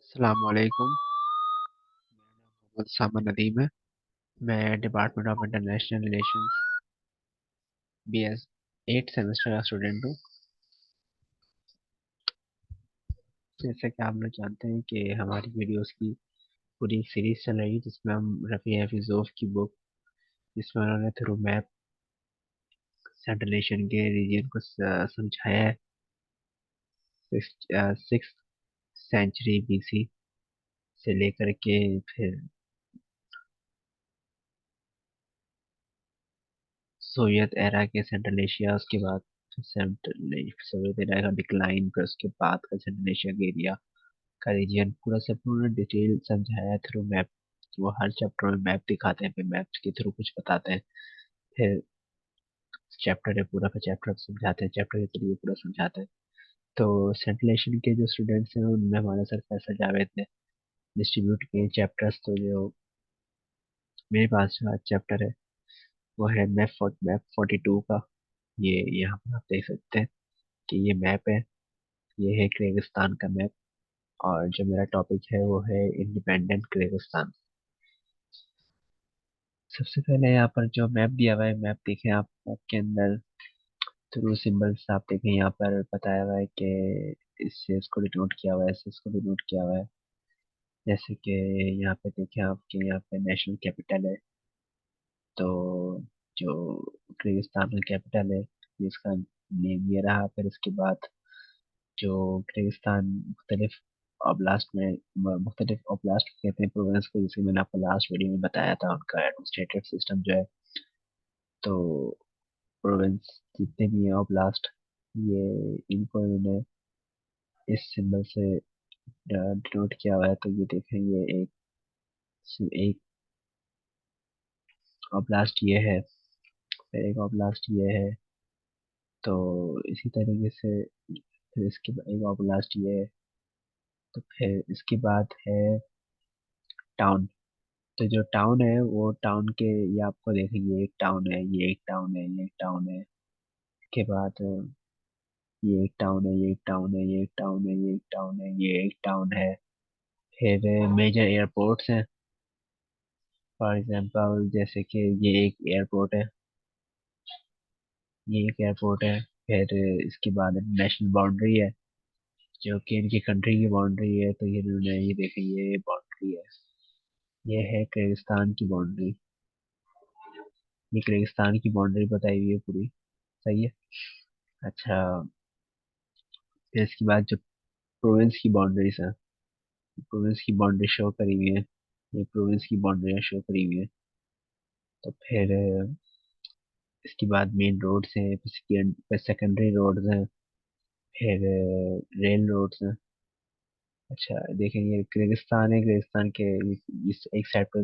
अस्सलाम वालेकुम। उसामा नदीम है। मैं department of international relations BS 8 semester का स्टूडेंट हूँ। जैसे कि आप लोग जानते हैं कि हमारी वीडियोस की पूरी एक सीरीज चल रही है जिसमें हम रफ़ी हफीज़ोव की बुक, जिसमें उन्होंने थ्रू मैप सेंट्रल एशियन के रीजन को समझाया है। 6th सेंचुरी BC से लेकर के फिर सोवियत एरा के सेंट्रल एशिया, उसके बाद सेंट्रल सोवियत एरा का डिक्लाइन, फिर उसके बाद का सेंट्रल एशिया का एरिया का रीजन पूरा सब उन्होंने डिटेल समझाया है थ्रू मैप। वो हर चैप्टर में मैप दिखाते हैं, फिर मैप के थ्रू कुछ बताते हैं। फिर चैप्टर है पूरा, फिर चैप्टर समझाते हैं, चैप्टर के थ्रू पूरा समझाते हैं। तो सेंट्रल एशियन के जो स्टूडेंट्स हैं उनमें हमारे सर फैसल जावेद ने डिस्ट्रीब्यूट किए चैप्टर्स। तो जो मेरे पास जो आज चैप्टर है वो है मैप 42 का। ये यहाँ पर आप देख सकते हैं कि ये मैप है, ये है किर्गिस्तान का मैप। और जो मेरा टॉपिक है वो है इंडिपेंडेंट किर्गिस्तान। सबसे पहले यहाँ पर जो मैप दिया हुआ है, मैप देखें आप, मैप के अंदर थ्रू सिंबल्स आप देखें, यहाँ पर बताया हुआ है कि इससे इसको डिनोट किया हुआ है, इससे इसको डिनोट किया हुआ है। जैसे कि यहाँ पे देखें आपके, यहाँ पे नेशनल कैपिटल है। तो जो किर्गिस्तान का कैपिटल है जिसका नेम ये रहा। फिर इसके बाद जो किर्गिस्तान मुख्तलिफ ओब्लास्ट में, मुख्तलिफ ओब्लास्ट कहते हैं प्रोविंस को, जैसे मैंने आपको लास्ट वीडियो में बताया था उनका एडमिनिस्ट्रेटिव सिस्टम जो है। तो प्रोविंस जितने भी हैं ओब्लास्ट, ये इनको इन्होंने इस सिंबल से डिनोट किया हुआ है। तो ये देखें, ये एक ओब्लास्ट ये है, फिर एक ओब्लास्ट ये है। तो इसी तरीके से फिर इसके बाद एक ओब्लास्ट ये है। तो फिर इसके बाद है टाउन। तो जो टाउन है वो टाउन के, ये आपको देखेंगे, एक टाउन है, ये एक टाउन है, ये एक टाउन है। इसके बाद ये एक टाउन है, ये एक टाउन है, ये एक टाउन है, ये एक टाउन है, ये एक टाउन है। फिर मेजर एयरपोर्ट्स हैं, फॉर एग्जांपल जैसे कि ये एक एयरपोर्ट है, ये एक एयरपोर्ट है। फिर इसके बाद नेशनल बाउंड्री है, जो कि इनकी कंट्री की बाउंड्री है। तो ये इन्होंने, ये देखें, ये बाउंड्री है, ये है किर्गिस्तान की बाउंड्री। ये किर्गिस्तान की बाउंड्री बताई हुई है पूरी, सही है। अच्छा, फिर इसके बाद जो प्रोविंस की बाउंड्रीज है, प्रोविंस की बाउंड्री शो करी हुई है, ये प्रोविंस की बाउंड्री शो करी हुई है। तो फिर इसके बाद मेन रोड्स हैं, फिर सेकेंडरी रोड्स हैं, फिर रेल रोड्स हैं। अच्छा देखें, ये किर्गिस्तान है, किर्गिस्तान के इस एक साइड पर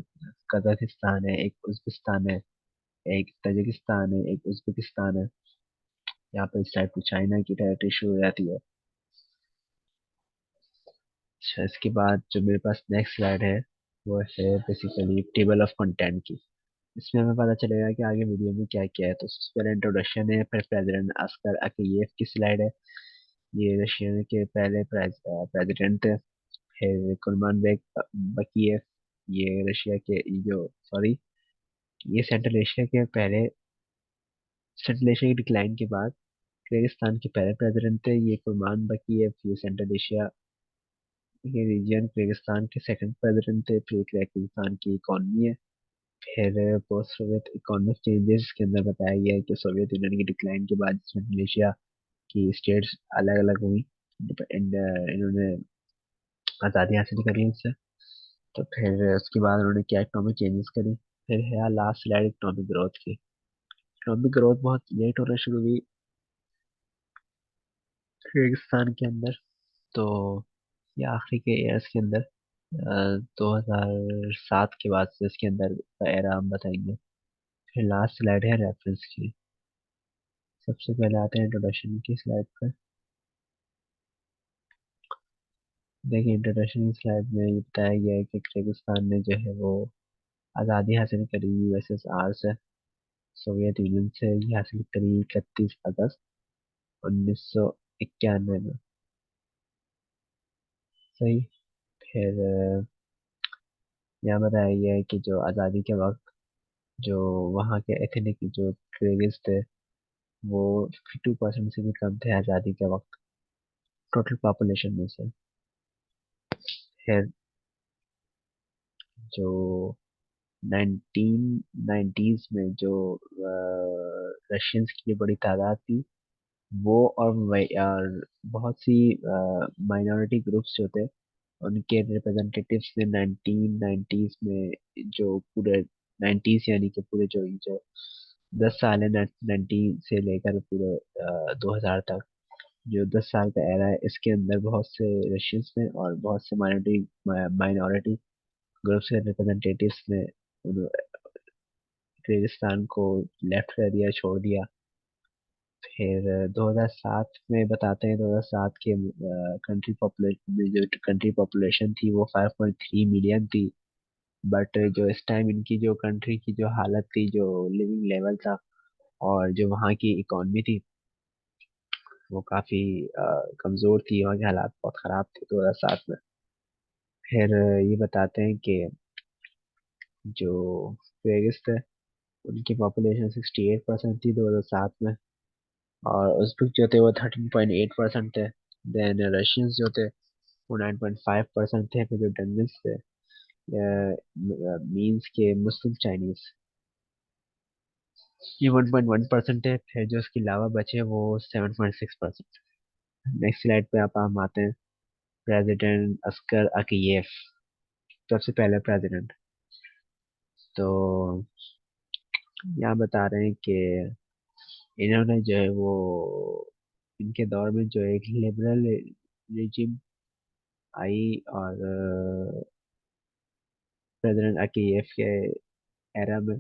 कजाकिस्तान है, एक उज्बेकिस्तान है, एक तजिकिस्तान है, एक उज्बेकिस्तान है। यहाँ पर इस साइड पर चाइना की टेरिटरी शुरू हो जाती है। अच्छा, इसके बाद जो मेरे पास नेक्स्ट स्लाइड है वो है बेसिकली टेबल ऑफ कंटेंट की। इसमें हमें पता चलेगा कि आगे वीडियो में क्या क्या है। तो सबसे पहले इंट्रोडक्शन है, फिर प्रेसिडेंट अस्कर अकीयेव की स्लाइड है, ये रशिया के पहले प्रेसिडेंट थे। फिर कुर्मान बेग बकीयेव, ये रशिया के जो, सॉरी, ये सेंट्रल एशिया के डिक्लाइन के बाद किर्गिस्तान के पहले प्रेसिडेंट थे। ये कुर्मान बकीयेव, ये सेंट्रल एशिया के रीजन किर्गिस्तान के सेकंड प्रेसिडेंट थे। फिर किर्गिस्तान की इकॉनमी है, फिर पोस्ट सोवियत इकोनॉमिक चेंजेस के अंदर बताया गया है कि सोवियत यूनियन की डिक्लाइन के बाद जिसमें मलेशिया की स्टेट्स अलग अलग हुई, इन्होंने आज़ादी हासिल करी उससे। तो फिर उसके बाद उन्होंने क्या इकोनॉमिक चेंजेस करी। फिर है लास्ट स्लाइड इकोनॉमिक ग्रोथ की। इकोनॉमिक ग्रोथ बहुत लेट होना शुरू हुई किर्गिस्तान के अंदर। तो ये आखिरी के ईयर्स के अंदर 2007 के बाद से इसके अंदर का एरा हम बताएंगे। फिर लास्ट स्लाइड है रेफरेंस की। सबसे पहले आते हैं इंट्रोडक्शन की स्लाइड पर। देखिए, इंट्रोडक्शन की स्लाइड में ये बताया गया है कि किर्गिस्तान ने जो है वो आज़ादी हासिल करी यूएसएसआर से, सोवियत यूनियन से। ये हासिल करी 31 अगस्त 1991 में, सही। फिर यहाँ बताया गया है कि जो आज़ादी के वक्त जो वहाँ के एथनिक जो क्रेविस थे वो 52% से भी कम थे आज़ादी के वक्त, टोटल पॉपुलेशन में से। फिर जो 1990s में जो रशियंस की जो बड़ी तादाद थी वो, और बहुत सी माइनॉरिटी ग्रुप्स जो थे उनके रिप्रेजेंटेटिव्स ने 1990s में, जो पूरे 90s यानी कि पूरे जो 10 साल है 90 से लेकर पूरे 2000 तक, जो 10 साल का एरा है इसके अंदर बहुत से रशियंस ने और बहुत से माइनॉरिटी ग्रुप्स के रिप्रेजेंटेटिव्स ने किर्गिस्तान को लेफ्ट कर दिया, छोड़ दिया। फिर 2007 में बताते हैं, 2007 के कंट्री पॉपुलेशन थी वो 5.3 मिलियन थी। बट जो इस टाइम इनकी जो कंट्री की जो हालत थी, जो लिविंग लेवल था और जो वहाँ की इकॉनमी थी वो काफ़ी कमज़ोर थी, वहाँ के हालात बहुत ख़राब थे 2007 में। फिर ये बताते हैं कि जो किर्गिज़ थे उनकी पॉपुलेशन 68% थी 2007 में, और उज़्बेक जो थे वो 13.8% थे। देन रशियंस जो थे वो 9.5% थे। फिर जो डंगल्स थे मीन्स के मुस्लिम चाइनीज, ये 1.1% है। फिर जो उसके अलावा बचे वो 7.6%। नेक्स्ट स्लाइड पे आप हम आते हैं, प्रेसिडेंट अस्कर अकीयेव, सबसे पहले प्रेसिडेंट। तो यहाँ बता रहे हैं कि इन्होंने जो है वो, इनके दौर में जो एक लिबरल रिजिम आई, और प्रेसिडेंट अकीयेव के एरा में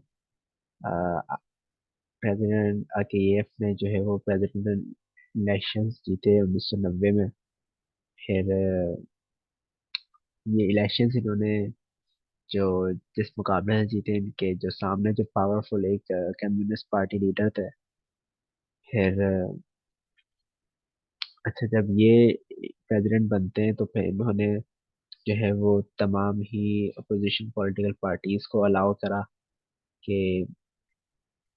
प्रेसिडेंट अकीयेव ने जो है वो प्रेसिडेंट इलेक्शंस जीते 1990 में। फिर ये इलेक्शंस इन्होंने जो जिस मुकाबले में जीते, इनके जो सामने जो पावरफुल एक कम्युनिस्ट पार्टी लीडर थे। फिर अच्छा, जब ये प्रेसिडेंट बनते हैं तो फिर इन्होंने जो है वो तमाम ही अपोजिशन पॉलिटिकल पार्टीज को अलाउ करा कि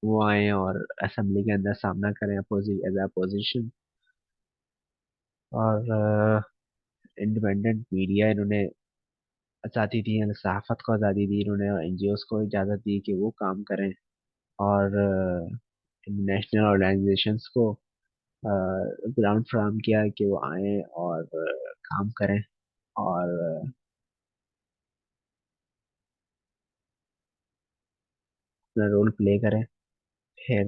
वो आए और असेंबली के अंदर सामना करें एज अपोजिशन। और इंडिपेंडेंट मीडिया इन्होंने आज़ादी दी, यानी सहाफ़त को आज़ादी दी इन्होंने, और एनजीओस को इजाज़त दी कि वो काम करें, और नेशनल ऑर्गेनाइजेशंस को ग्राउंड फ्राहम किया कि वो आए और काम करें और अपना रोल प्ले करें। फिर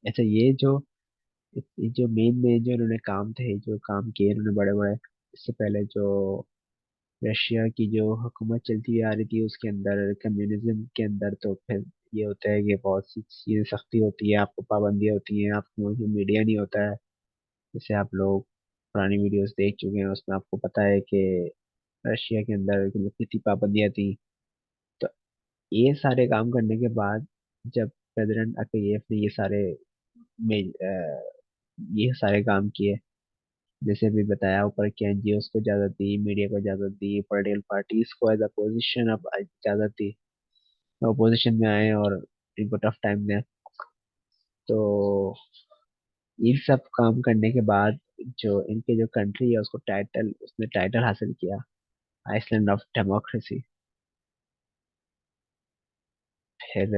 अच्छा, ये जो मेन जो इन्होंने काम थे, जो काम किए इन्होंने बड़े बड़े, इससे पहले जो रशिया की जो हुकूमत चलती हुई आ रही थी उसके अंदर, कम्युनिज्म के अंदर, तो फिर ये होता है कि बहुत सी चीज़ें सख्ती होती है, आपको पाबंदियाँ होती हैं, आपको मीडिया नहीं होता है। जैसे आप लोग पुरानी वीडियोस देख चुके हैं, उसमें आपको पता है कि रशिया के अंदर मतलब कितनी पाबंदियाँ थी। तो ये सारे काम करने के बाद जब प्रेसिडेंट अकायेव ने ये सारे काम किए, जैसे अभी बताया ऊपर कि एनजीओस को इजाजत दी, मीडिया को इजाजत दी, पॉलिटिकल पार्टीज को एज अपोजिशन अब इजाजत दी, अपोजिशन में आए और इनको टफ टाइम दें। तो इन सब काम करने के बाद जो इनके जो कंट्री है उसको उसने टाइटल हासिल किया, आइसलैंड ऑफ डेमोक्रेसी। फिर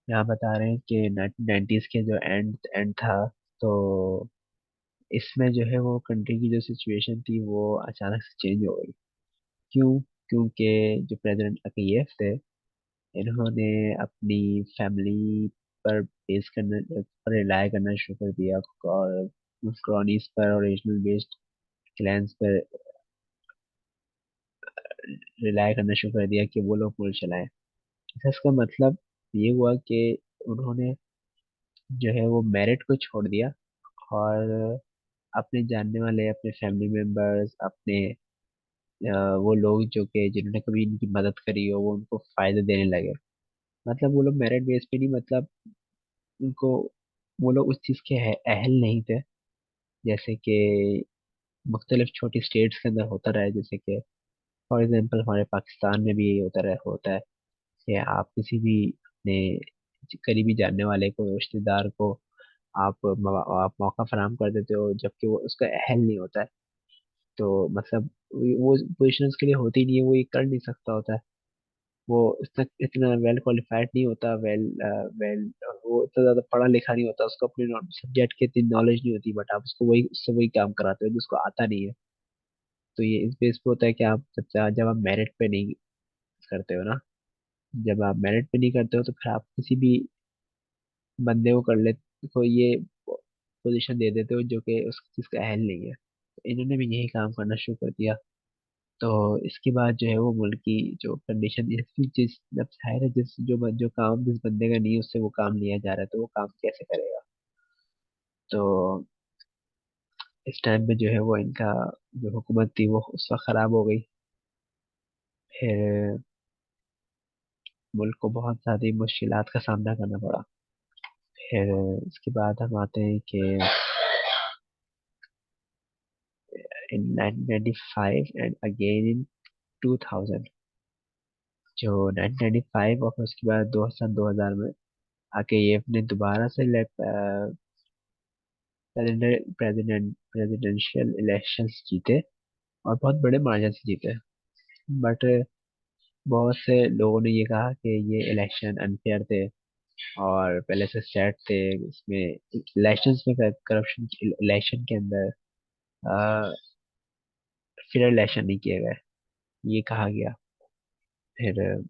यहाँ बता रहे हैं कि 1990s के जो एंड एंड था, तो इसमें जो है वो कंट्री की जो सिचुएशन थी वो अचानक से चेंज हो गई। क्यों? क्योंकि जो प्रेसिडेंट अकीयेव थे इन्होंने अपनी फैमिली पर बेस करना पर रिलाय करना शुरू कर दिया, और क्रॉनीज पर और रीजनल बेस्ड क्लैंस पर रिलाय करना शुरू कर दिया कि वो लोग मुल्क चलाएं। इसका मतलब ये हुआ कि उन्होंने जो है वो मेरिट को छोड़ दिया, और अपने जानने वाले, अपने फैमिली मेंबर्स, अपने वो लोग जो कि जिन्होंने कभी इनकी मदद करी हो वो उनको फायदे देने लगे। मतलब वो लोग मेरिट बेस पे नहीं, मतलब उनको, वो लोग उस चीज़ के अहल नहीं थे। जैसे कि मुख्तलिफ छोटी स्टेट्स के अंदर होता रहा है, जैसे कि फॉर एग्जांपल हमारे पाकिस्तान में भी यही होता है कि आप किसी भी अपने करीबी जानने वाले को, रिश्तेदार को आप मौका फराहम कर देते हो जबकि वो उसका अहल नहीं होता है। तो मतलब वो पोजिशन के लिए होती नहीं है, वो ये कर नहीं सकता होता है। वो इतना वेल क्वालिफाइड नहीं होता, वेल वो इतना ज्यादा पढ़ा लिखा नहीं होता, उसको अपने सब्जेक्ट की इतनी नॉलेज नहीं होती, बट आप उसको वही उससे वही काम कराते हो जिसको आता नहीं है। तो ये इस बेस पे होता है कि आप जब आप मेरिट पे नहीं करते हो ना, जब आप मेरिट पे नहीं करते हो तो फिर आप किसी भी बंदे को कर ले को ये पोजीशन दे देते हो जो कि उस जिसका अहल नहीं है। तो इन्होंने भी यही काम करना शुरू कर दिया। तो इसके बाद जो है वो मुल्क की जो कंडीशन, जिस जब जाहिर है जो काम जिस बंदे का नहीं है उससे वो काम लिया जा रहा है, तो वो काम कैसे करेगा। तो इस टाइम पे जो है वो इनका जो हुकूमत थी वो उस वक्त खराब हो गई। फिर मुल्क को बहुत ज्यादा मुश्किलात का सामना करना पड़ा। फिर इसके बाद हम आते हैं कि इन 1995 एंड अगेन इन 2000, जो 1995 और फिर उसके बाद 2000 में आके ये अपने दोबारा से प्रेसिडेंशियल इलेक्शंस जीते और बहुत बड़े मार्जिन से जीते। बट बहुत से लोगों ने ये कहा कि ये इलेक्शन अनफेयर थे और पहले से सेट थे। इसमें इलेक्शंस में करप्शन, इलेक्शन के अंदर फेयर इलेक्शन नहीं किए गए, ये कहा गया। फिर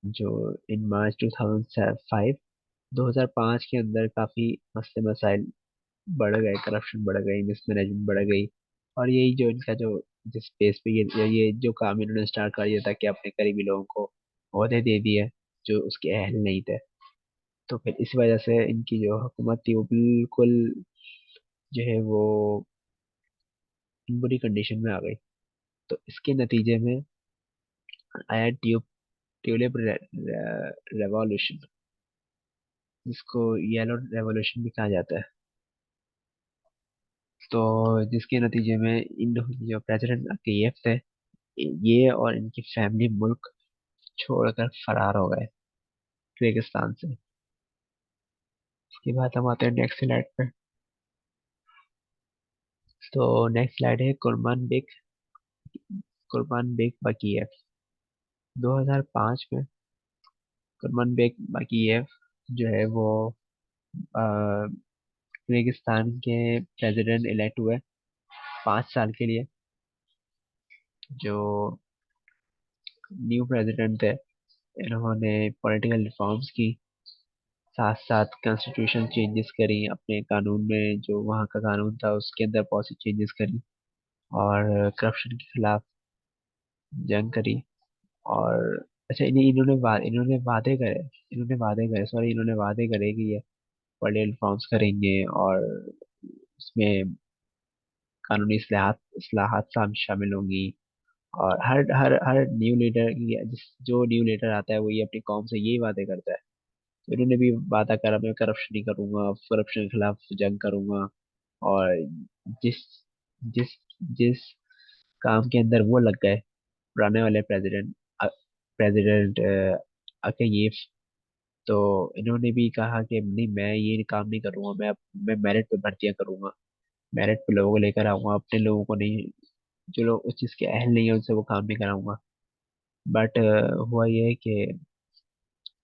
जो इन मार्च 2005 2005 के अंदर काफी मसले मसाइल बढ़ गए, करप्शन बढ़ गई, मिसमैनेजमेंट बढ़ गई। और यही जो इनका जो जिस पेस पे ये जो काम इन्होंने स्टार्ट कर दिया था कि अपने करीबी लोगों को ओहदे दे दिए जो उसके अहल नहीं थे। तो फिर इस वजह से इनकी जो हुकूमत थी वो बिल्कुल जो है वो बुरी कंडीशन में आ गई। तो इसके नतीजे में आया ट्यूलिप रेवोल्यूशन, जिसको येलो रेवोल्यूशन भी कहा जाता है। तो जिसके नतीजे में इन जो प्रेसिडेंट केएफ थे, ये और इनकी फैमिली मुल्क छोड़कर फरार हो गए किर्गिस्तान से। इसके बाद हम आते हैं नेक्स्ट स्लाइड पे। तो नेक्स्ट स्लाइड है कुर्बान बेग बकीएफ। 2005 में कुर्बान बेग बकीएफ जो है वो किर्गिस्तान के प्रेसिडेंट इलेक्ट हुए 5 साल के लिए। जो न्यू प्रेसिडेंट थे, इन्होंने पॉलिटिकल रिफॉर्म्स की, साथ साथ कॉन्स्टिट्यूशन चेंजेस करी, अपने कानून में जो वहाँ का कानून था उसके अंदर बहुत सी चेंजेस करी, और करप्शन के खिलाफ जंग करी। और अच्छा, इन्होंने वादे करे, सॉरी, इन्होंने वादे करे कि ये पॉलिटिकल रिफॉर्म्स करेंगे और इसमें कानूनी इस्लाहात शामिल होंगी। और हर हर हर न्यू लीडर जो न्यू लीडर आता है वो ये अपनी कौम से यही वादे करता है। तो इन्होंने भी वादा करा, मैं करप्शन नहीं करूंगा, करप्शन के खिलाफ जंग करूंगा। और जिस जिस जिस काम के अंदर वो लग गए, पुराने वाले प्रेसिडेंट अकेयेफ, तो इन्होंने भी कहा कि नहीं, मैं ये काम नहीं करूंगा, मैं मेरिट पे भर्तियां करूंगा, मेरिट पे लोगों को लेकर आऊंगा, अपने लोगों को नहीं, जो लोग उस चीज के अहल नहीं है उनसे वो काम नहीं कराऊंगा। बट हुआ ये है कि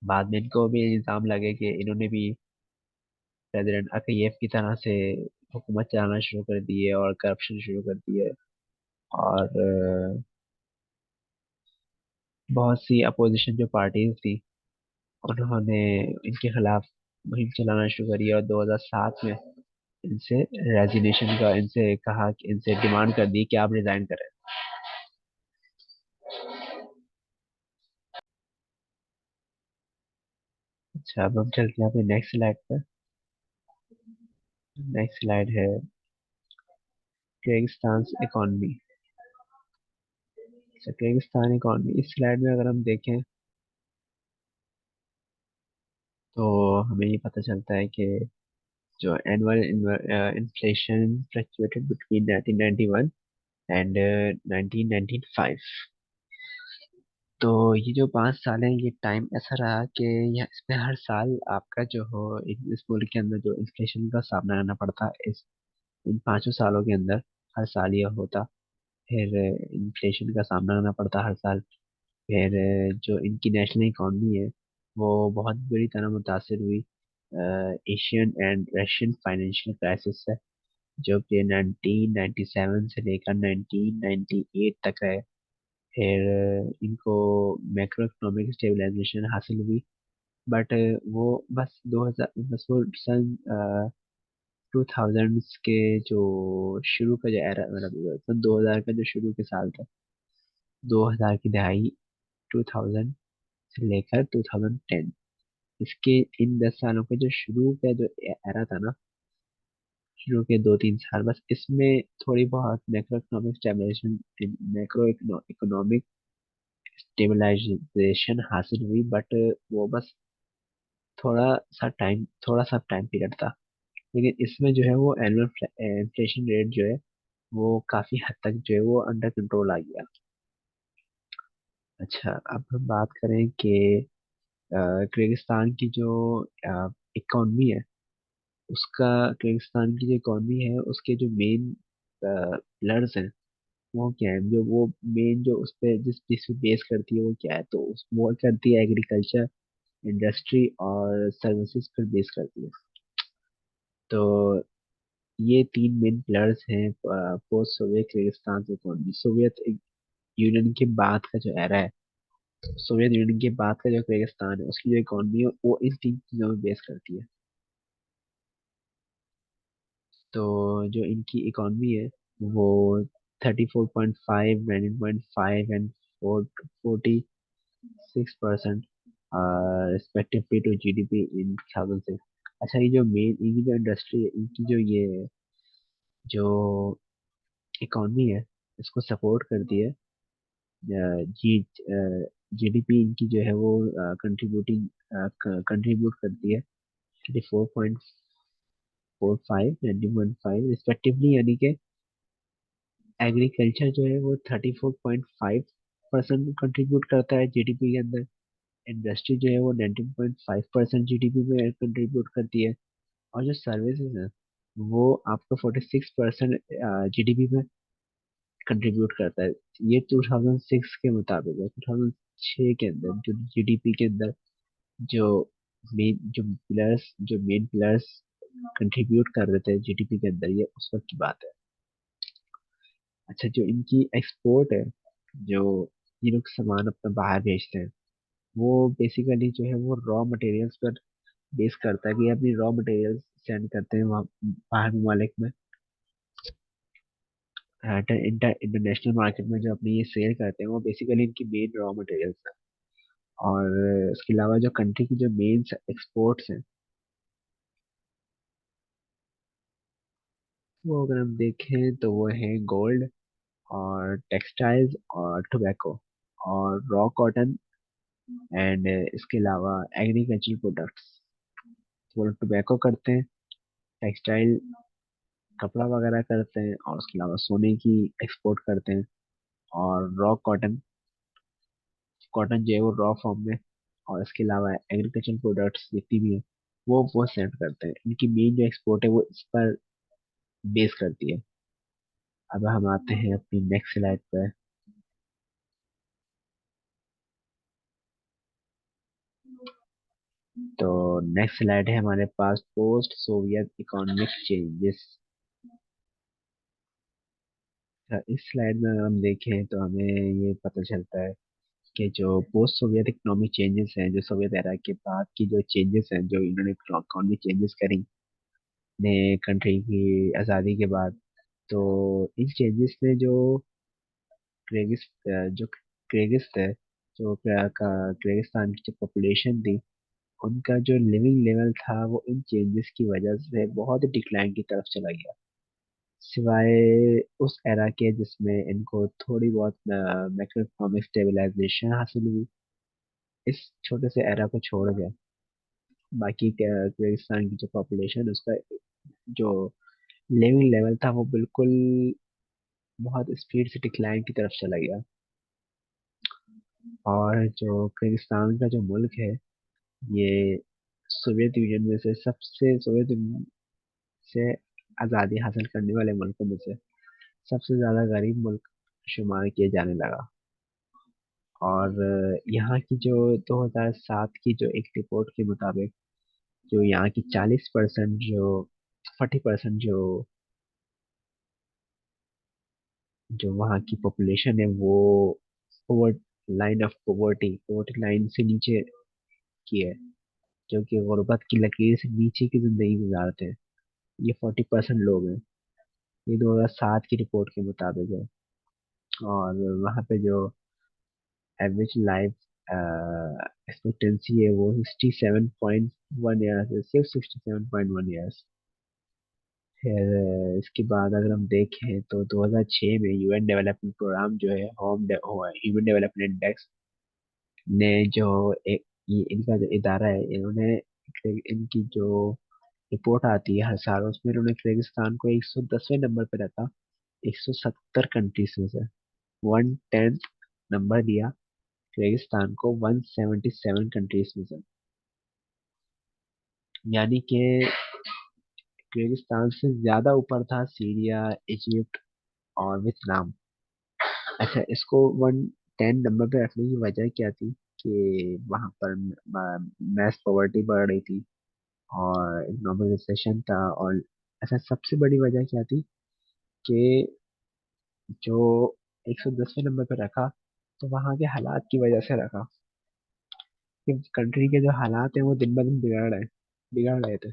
बाद में इनको भी इल्जाम लगे कि इन्होंने भी प्रेसिडेंट अकयेव की तरह से हुकूमत चलाना शुरू कर दी है और करप्शन शुरू कर दी है। और बहुत सी अपोजिशन जो पार्टीज थी उन्होंने इनके खिलाफ मुहिम चलाना शुरू करी, और 2007 में इनसे रेजिग्नेशन का इनसे कहा कि इनसे डिमांड कर दी कि आप रिजाइन करें। अच्छा, अब हम चलते हैं अपने नेक्स्ट स्लाइड पर। नेक्स्ट स्लाइड है किर्गिस्तान इकोनॉमी। अच्छा, किर्गिस्तान इकोनॉमी इस स्लाइड में अगर हम देखें तो हमें ये पता चलता है कि जो annual inflation fluctuated between 1991 and 1995। तो ये जो 5 साल है ये टाइम ऐसा रहा कि इसमें हर साल आपका जो हो इस मुल्क के अंदर जो इन्फ्लेशन का सामना करना पड़ता है इस इन 5 सालों के अंदर हर साल ये होता। फिर इन्फ्लेशन का सामना करना पड़ता हर साल। फिर जो इनकी नेशनल इकॉनमी है वो बहुत बुरी तरह मुतासर हुई Asian and Russian financial crisis से, जो कि 1997 से लेकर 1998 तक रहे। फिर इनको मैक्रो इकोनॉमिक स्टेबलाइजेशन हासिल हुई, बट वो बस 2000 बस वो सन 2000s के जो शुरू का जो एरा मतलब सन 2000 का जो शुरू के साल था, 2000 की दहाई, 2000 से लेकर 2010, इसके इन 10 सालों का जो शुरू का जो एरा था ना, शुरू के 2-3 साल बस इसमें थोड़ी बहुत macro economic stabilisation macro economic stabilisation हासिल हुई, बट वो बस थोड़ा सा टाइम पीरियड था। लेकिन इसमें जो है वो एनुअल इन्फ्लेशन रेट जो है वो काफी हद तक जो है वो अंडर कंट्रोल आ गया। अच्छा, अब हम बात करें कि किर्गिस्तान की जो इकोनॉमी है उसका किर्गिस्तान की जो इकोनॉमी है उसके जो मेन पिलर्स हैं वो क्या है, जो वो मेन जो उस पे जिस पे बेस करती है वो क्या है, तो वो करती है एग्रीकल्चर, इंडस्ट्री और सर्विसेज पर बेस करती है। तो ये तीन मेन पिलर्स हैं पोस्ट सोवियत किर्गिस्तान की इकोनॉमी। सोवियत यूनियन के बाद का जो एरा है, सोवियत यूनियन के बाद का जो किर्गिस्तान है उसकी जो इकोनॉमी है वो इन तीन चीजों में बेस करती है। तो जो इनकी इकोनॉमी है वो 34.5, 19.5 and 46% respectively to GDP in 2006। अच्छा, ये जो मेन इनकी जो इंडस्ट्री है, इनकी जो ये जो इकोनॉमी है इसको सपोर्ट करती है जी जीडीपी इनकी जो है वो कंट्रीब्यूटिंग कंट्रीब्यूट करती है 34.45, 19.5 रिस्पेक्टिवली, यानी कि एग्रीकल्चर जो है वो 34.5% कंट्रीब्यूट करता है जीडीपी के अंदर। इंडस्ट्री जो है वो 19.5% जीडीपी में कंट्रीब्यूट करती है। और जो सर्विसेज है वो आपका 46% जीडीपी में कंट्रीब्यूट करता है। ये 2006 के मुताबिक है। 2006 के अंदर जो जीडीपी के अंदर जो मेन पिलर्स कंट्रीब्यूट कर रहे थे जीडीपी के अंदर, ये उस वक्त की बात है। अच्छा, जो इनकी एक्सपोर्ट है, जो ये लोग सामान अपना बाहर भेजते हैं, वो बेसिकली जो है वो रॉ मटेरियल्स पर बेस करता है कि ये अपनी रॉ मटेरियल्स सेंड करते हैं वहाँ बाहर ममालिक में। इंटरनेशनल मार्केट में जो अपनी ये सेल करते हैं वो बेसिकली इनकी मेन रॉ मटेरियल्स है। और इसके अलावा जो कंट्री की जो मेन एक्सपोर्ट्स हैं वो अगर हम देखें तो वो है गोल्ड और टेक्सटाइल्स और टोबैको और रॉ कॉटन एंड इसके अलावा एग्रीकल्चर प्रोडक्ट्स। वो लोग टोबैको करते हैं, टेक्सटाइल कपड़ा वगैरह करते हैं, और उसके अलावा सोने की एक्सपोर्ट करते हैं। और रॉ कॉटन, कॉटन जो है वो रॉ फॉर्म में, और इसके अलावा एग्रीकल्चर प्रोडक्ट्स जितनी भी है वो सेंड करते हैं। इनकी मेन जो एक्सपोर्ट है वो इस पर बेस करती है। अब हम आते हैं अपनी नेक्स्ट स्लाइड पर। तो नेक्स्ट स्लाइड है हमारे पास पोस्ट सोवियत इकोनॉमिक चेंजेस। इस स्लाइड में अगर हम देखें तो हमें ये पता चलता है कि जो पोस्ट सोवियत इकोनॉमिक चेंजेस हैं, जो सोवियत एरा के बाद की जो चेंजेस हैं, जो इन्होंने इकोनॉमिक चेंजेस करी ने कंट्री की आज़ादी के बाद, तो इन चेंजेस ने जो क्रेगिस थे, किर्गिस्तान की जो पॉपुलेशन थी, उनका जो लिविंग लेवल था वो इन चेंजेस की वजह से बहुत ही डिक्लाइन की तरफ चला गया। सिवाय उस एरा के जिसमें इनको थोड़ी बहुत मैक्रो इकोनॉमिक स्टेबलाइजेशन हासिल हुई, इस छोटे से एरा को छोड़ गया बाकी किर्गिस्तान की जो पॉपुलेशन, उसका जो लिविंग लेवल था वो बिल्कुल बहुत स्पीड से डिक्लाइन की तरफ चला गया। और जो किर्गिस्तान का जो मुल्क है, ये सोवियत यूनियन में से सोवियत यूनियन से आज़ादी हासिल करने वाले मुल्कों में से सबसे ज़्यादा गरीब मुल्क शुमार किया जाने लगा। और यहाँ की जो 2007 की जो एक रिपोर्ट के मुताबिक, जो यहाँ की 40% जो 40% जो वहाँ की पॉपुलेशन है वो पोवर्ट लाइन ऑफ पोवर्टी लाइन से नीचे की है, जो कि गुर्बत की लकीर से नीचे की जिंदगी गुजारते हैं। ये 40% लोग हैं। ये 2007 की रिपोर्ट के मुताबिक है। और वहाँ पे जो एवरेज लाइफ एक्सपेक्टेंसी है वो 67.1 ईयर्स है, सिर्फ 67.1 ईयर्स। फिर इसके बाद अगर हम देखें तो 2006 में यूएन डेवलपमेंट प्रोग्राम जो है, ह्यूमन डेवलपमेंट इंडेक्स ने जो एक इनका जो इदारा है, इन्होंने इनकी जो रिपोर्ट आती है हर साल, उसमें इन्होंने किर्गिस्तान को 110वें नंबर पे रखा, 170 कंट्रीज में से। 110th नंबर दिया किर्गिस्तान को 177 कंट्रीज में से। यानी कि किर्गिस्तान से ज्यादा ऊपर था सीरिया, इजिप्ट और वियतनाम। अच्छा, इसको 110 नंबर पे रखने की वजह क्या थी? कि वहां पर मैस पॉवर्टी बढ़ रही थी और इकोनॉमिक रिसेशन था। और अच्छा, सबसे बड़ी वजह क्या थी कि जो 110वें नंबर पे रखा, तो वहाँ के हालात की वजह से रखा, कि कंट्री के जो हालात हैं वो दिन ब दिन बिगड़ रहे थे।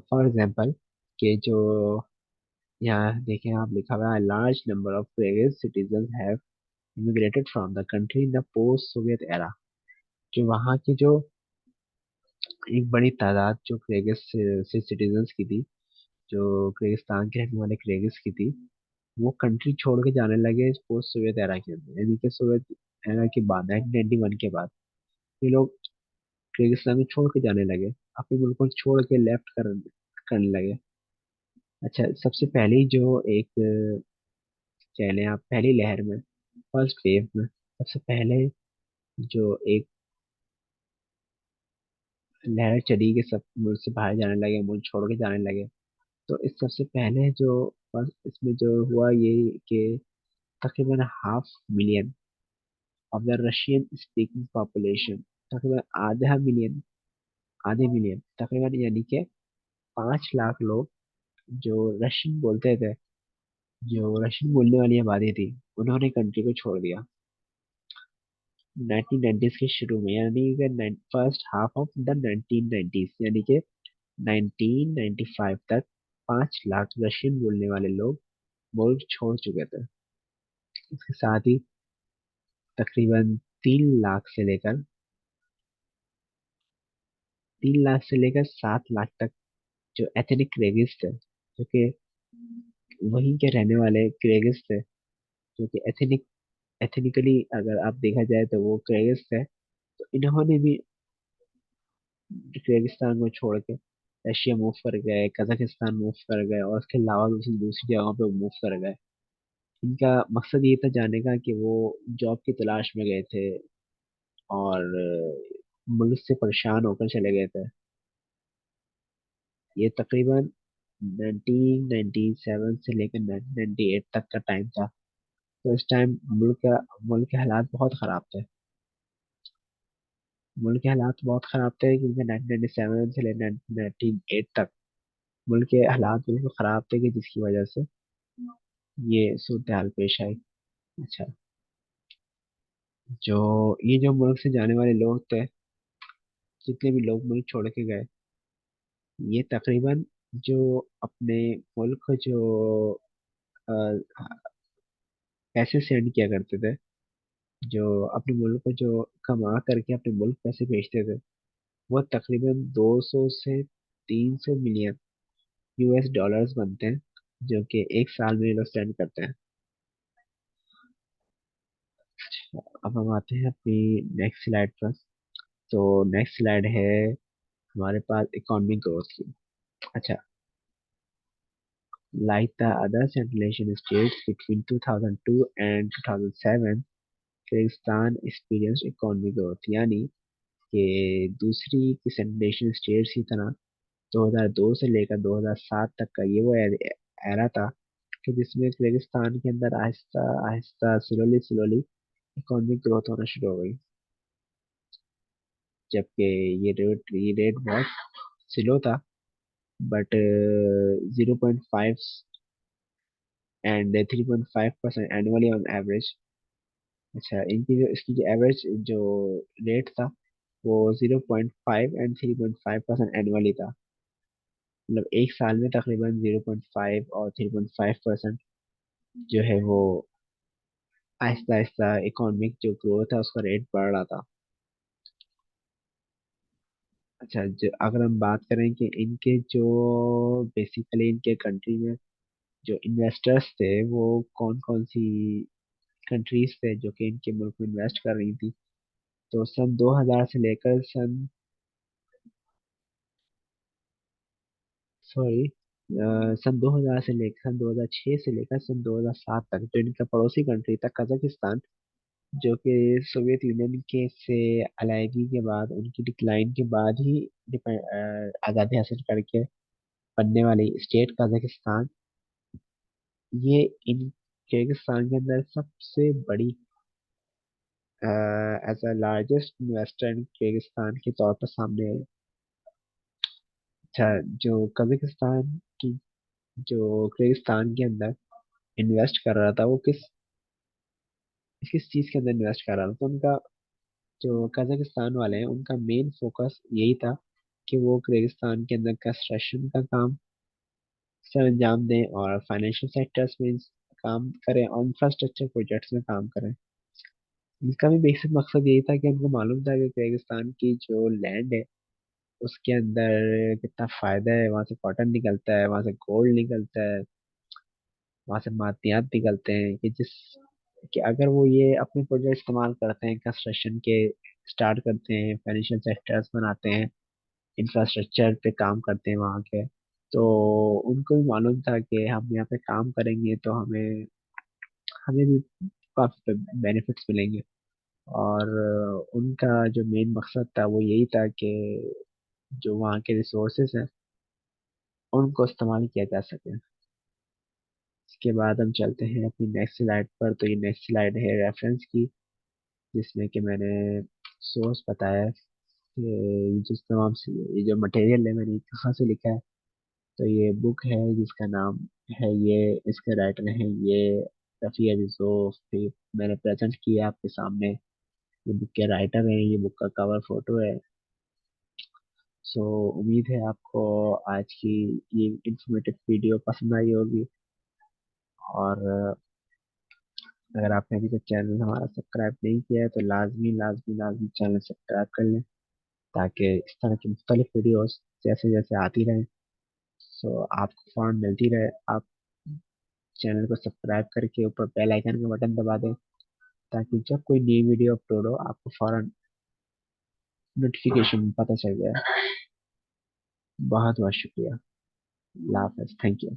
फॉर एग्जाम्पल, कि जो यहाँ देखें आप, लिखा हुआ है large number of Kyrgyz citizens have immigrated from the country in the post Soviet era। जो वहाँ की जो एक बड़ी तादाद जो किर्गिज से सिटीजन्स की थी, जो किर्गिस्तान के रहने वाले किर्गिज की थी, वो कंट्री छोड़ के जाने लगे पोस्ट सोवियत एरा के अंदर, यानी कि सोवियत एरा के बाद 1991 के बाद ये लोग किर्गिस्तान को छोड़ के जाने लगे, अपने मुल्क को छोड़ के करने लगे। अच्छा, सबसे पहली जो एक कह लें आप, पहली लहर में, फर्स्ट वेव में, सबसे पहले जो एक लहर चली कि सब मुल्क से बाहर जाने लगे, मुल्क छोड़ के जाने लगे, तो इस सबसे पहले जो फर्स्ट इसमें जो हुआ ये कि तकरीबन half million of the Russian speaking population, तकरीबन आधे मिलियन तकरीबन, यानी कि 5 लाख लोग जो रशियन बोलते थे, जो रशियन बोलने वाली आबादी थी, उन्होंने कंट्री को छोड़ दिया 1990s के शुरू में, यानी कि first half of the 1990s, यानी कि 1995 तक 5 लाख रशियन बोलने वाले लोग मुल्क छोड़ चुके थे। इसके साथ ही तकरीबन 3 लाख से लेकर 7 लाख तक जो एथनिक क्रेगिस थे, जो कि वहीं के रहने वाले क्रेगिस थे, जो कि एथनिकली अगर आप देखा जाए तो वो क्रेगिस थे, तो इन्होंने भी किर्गिस्तान को छोड़ के रशिया मूव कर गए, कजाकिस्तान मूव कर दूसरे, और उसके अलावा दूसरी दूसरी जगहों पे मूव कर गए। इनका मकसद ये था जाने का कि वो जॉब की तलाश में गए थे, और मुल्क से परेशान होकर चले गए थे। ये तकरीबन 1997 से लेकर 1998 तक का टाइम था। तो इस टाइम मुल्क के हालात बहुत ख़राब थे। मुल्क के हालात बहुत ख़राब थे क्योंकि 1997 से लेकर 1998 तक मुल्क के हालात बिल्कुल ख़राब थे, कि जिसकी वजह से ये सूरत हाल पेश आई। अच्छा, ये जो मुल्क से जाने वाले लोग थे, जितने भी लोग मुल्क छोड़ के गए, ये तकरीबन जो अपने मुल्क को जो अ, पैसे सेंड किया करते थे, जो अपने मुल्क को जो कमा करके अपने मुल्क पैसे भेजते थे, वो तकरीबन 200 से 300 मिलियन यूएस डॉलर्स बनते हैं, जो कि एक साल में ये लोग सेंड करते हैं। अब हम आते हैं अपनी नेक्स्ट स्लाइड पर। तो नेक्स्ट स्लाइड है हमारे पास इकोनॉमिक ग्रोथ की। अच्छा, like the other Central Asian states between 2002 and 2007, Kyrgyzstan experienced economic growth, यानी कि दूसरी की सेंट्रल एशियन स्टेट्स की तरह 2002 से लेकर 2007 तक का ये वो एरा था कि जिसमें किर्गिस्तान के अंदर Aahista Aahista slowly slowly economic growth होना शुरू हो गई। जबकि ये रेट बहुत स्लो था, but 0.5 and 3.5% annually on average. अच्छा, इनकी जो इसकी जो एवरेज जो रेट था वो 0.5 एंड 3.5% एनुअली था। मतलब एक साल में तकरीबन 0.5 और 3.5% जो है वो आहिस्ता आहिस्ता इकोनॉमिक जो ग्रोथ है उसका रेट बढ़ रहा था। अच्छा, जो अगर हम बात करें कि इनके जो बेसिकली इनके कंट्री में जो इन्वेस्टर्स थे वो कौन कौन सी कंट्रीज थे जो कि इनके मुल्क में इन्वेस्ट कर रही थी, तो सन 2000 से लेकर सॉरी सन 2000 से लेकर सन 2006 से लेकर सन 2007 तक जो इनका पड़ोसी कंट्री था कजाकिस्तान, जो कि सोवियत यूनियन के से अलाइगी के बाद उनकी डिक्लाइन के बाद ही आज़ादी हासिल करके बनने वाली स्टेट कजाकिस्तान, ये इन किर्गिस्तान के अंदर सबसे बड़ी as a largest investor in Kyrgyzstan के तौर पर सामने आई। अच्छा, जो कजाकिस्तान की जो किर्गिस्तान के अंदर इन्वेस्ट कर रहा था वो किस किस चीज के अंदर इन्वेस्ट कर रहा था, तो उनका जो कजाकिस्तान वाले हैं उनका मेन फोकस यही था कि वो किर्गिस्तान के अंदर कंस्ट्रक्शन का काम सर अंजाम दें और फाइनेंशियल सेक्टर्स में काम करें और इंफ्रास्ट्रक्चर प्रोजेक्ट्स में काम करें। इनका भी बेसिक मकसद यही था कि उनको मालूम था कि किर्गिस्तान की जो लैंड है उसके अंदर कितना फायदा है, वहां से कॉटन निकलता है, वहां से गोल्ड निकलता है, वहां से मादनियात निकलते हैं कि अगर वो ये अपने प्रोजेक्ट इस्तेमाल करते हैं कंस्ट्रक्शन के, स्टार्ट करते हैं, फाइनेंशियल सेक्टर्स बनाते हैं, इंफ्रास्ट्रक्चर पे काम करते हैं वहाँ के, तो उनको भी मालूम था कि हम यहाँ पे काम करेंगे तो हमें हमें भी काफी बेनिफिट्स मिलेंगे। और उनका जो मेन मकसद था वो यही था कि जो वहाँ के रिसोर्सेज हैं उनको इस्तेमाल किया जा सके। इसके बाद हम चलते हैं अपनी नेक्स्ट स्लाइड पर। तो ये नेक्स्ट स्लाइड है रेफरेंस की, जिसमें कि मैंने सोर्स बताया है कि जिस तमाम से ये जो मटेरियल है मैंने कहाँ से लिखा है। तो ये बुक है जिसका नाम है, ये इसके राइटर हैं ये रफ़ी अज़ीज़ोव, फिर मैंने प्रेजेंट किया आपके सामने। ये बुक के राइटर हैं, ये बुक का कवर फोटो है। सो उम्मीद है आपको आज की ये इंफॉर्मेटिव वीडियो पसंद आई होगी। और अगर आपने अभी तक चैनल हमारा सब्सक्राइब नहीं किया है तो लाजमी लाजमी लाजमी चैनल सब्सक्राइब कर लें, ताकि इस तरह की मुख्तलिफ वीडियोस जैसे जैसे आती रहें सो आपको फौरन मिलती रहे। आप चैनल को सब्सक्राइब करके ऊपर बेल आइकन का बटन दबा दें, ताकि जब कोई नई वीडियो अपलोड हो आपको फौरन नोटिफिकेशन पता चल जाए। बहुत बहुत शुक्रिया। अल्लाह हाफ़िज़, थैंक यू।